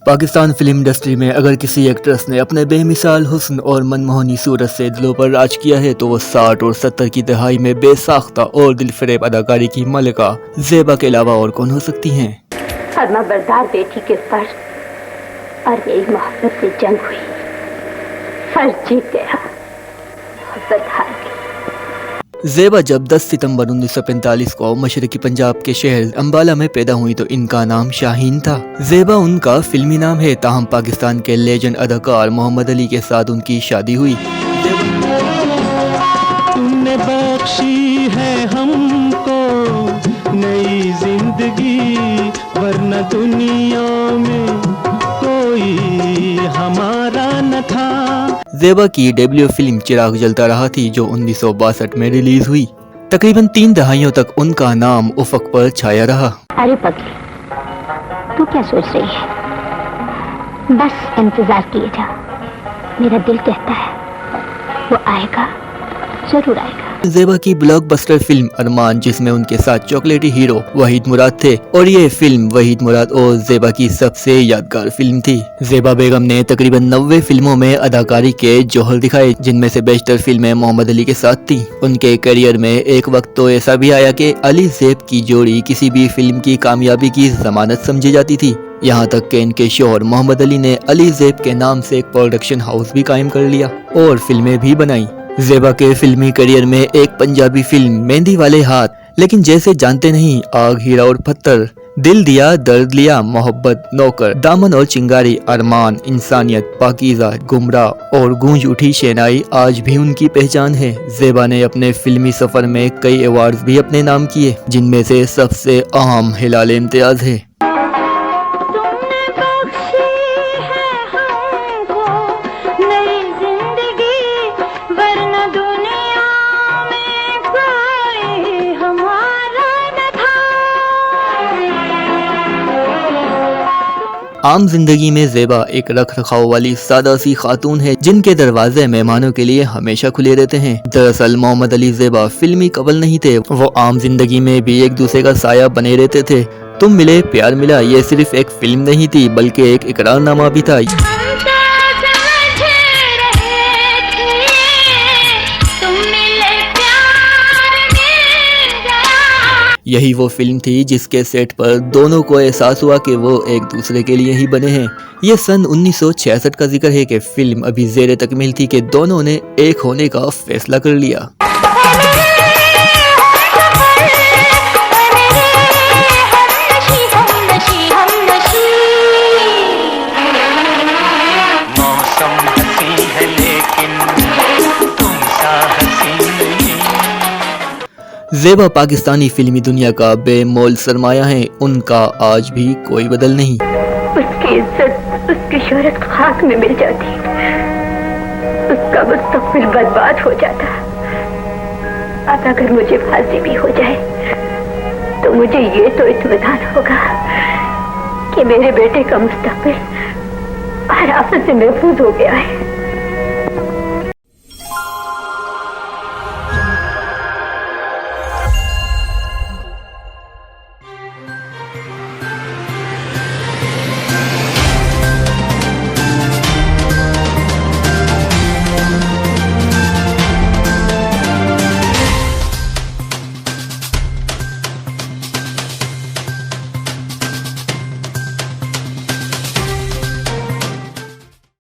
Pakistan film industry में अगर किसी एक्ट्रेस ने अपने बेमिसाल हुस्न और मनमोहनी सूरत से दिलों पर राज किया है तो वो 60 और 70 की दहाई में बेसाख्ता और दिलफरेब अदाकारी की मलिका ज़ेबा के अलावा और कौन हो सकती हैं। फर्माबरदार बेटी के फर्ज और मेरी मोहब्बत से जंग हुई, फर्ज जीत गया, मोहब्बत हार गई। ज़ेबा जब 10 सितंबर 1945 को मशरकी पंजाब के शहर अम्बाला में पैदा हुई तो इनका नाम शाहीन था। ज़ेबा उनका फिल्मी नाम है, ताहम पाकिस्तान के लेजेंड अदाकार मोहम्मद अली के साथ उनकी शादी हुई। तुमने बख्शी है हमको नई जिंदगी, वरना दुनिया में कोई हमारा न था। ज़ेबा की डेब्यू फिल्म चिराग जलता रहा थी जो 1962 में रिलीज हुई। तकरीबन 3 दहाइयों तक उनका नाम उफक पर छाया रहा। अरे पगली, तू क्या सोच रही है? बस इंतजार किए जा, मेरा दिल कहता है वो आएगा, जरूर आएगा। ज़ेबा की ब्लॉकबस्टर फिल्म अरमान, जिसमें उनके साथ चॉकलेटी हीरो वहीद मुराद थे, और ये फिल्म वहीद मुराद और ज़ेबा की सबसे यादगार फिल्म थी। ज़ेबा बेगम ने तकरीबन 90 फिल्मों में अदाकारी के जौहर दिखाए, जिनमें से बेशतर फिल्में मोहम्मद अली के साथ थी। उनके करियर में एक वक्त तो ऐसा भी आया कि अली ज़ेब की जोड़ी किसी भी फिल्म की कामयाबी की जमानत समझी जाती थी। यहाँ तक कि इनके शौहर मोहम्मद अली ने अली ज़ेब के नाम से एक प्रोडक्शन हाउस भी कायम कर लिया और फिल्में भी बनाई। ज़ेबा के फिल्मी करियर में एक पंजाबी फिल्म मेहंदी वाले हाथ, लेकिन जैसे जानते नहीं, आग, हीरा और पत्थर, दिल दिया दर्द लिया, मोहब्बत, नौकर, दामन और चिंगारी, अरमान, इंसानियत, पाकीज़ा, गुमराह और गूंज उठी शहनाई आज भी उनकी पहचान है। ज़ेबा ने अपने फिल्मी सफर में कई अवार्ड्स भी अपने नाम किए, जिनमें से सबसे अहम हिलाल इम्तियाज है। आम जिंदगी में ज़ेबा एक रख रखाव वाली सादा सी खातून है, जिनके दरवाजे मेहमानों के लिए हमेशा खुले रहते हैं। दरअसल मोहम्मद अली ज़ेबा फिल्मी कपल नहीं थे, वो आम जिंदगी में भी एक दूसरे का साया बने रहते थे। तुम मिले प्यार मिला ये सिर्फ एक फिल्म नहीं थी, बल्कि एक इकरारनामा भी था। यही वो फिल्म थी जिसके सेट पर दोनों को एहसास हुआ कि वो एक दूसरे के लिए ही बने हैं। ये सन 1966 का जिक्र है कि फिल्म अभी ज़ेरे तकमील थी कि दोनों ने एक होने का फैसला कर लिया। ज़ेबा पाकिस्तानी फिल्मी दुनिया का बेमोल सरमाया है, उनका आज भी कोई बदल नहीं। उसकी इज्जत, उसकी शोहरत खाक में मिल जाती, उसका मुस्तकबिल बर्बाद हो जाता। अब अगर मुझे फांसी भी हो जाए तो मुझे ये तो इत्मीनान होगा कि मेरे बेटे का मुस्तकबिल हर आफत से महफूज हो गया है।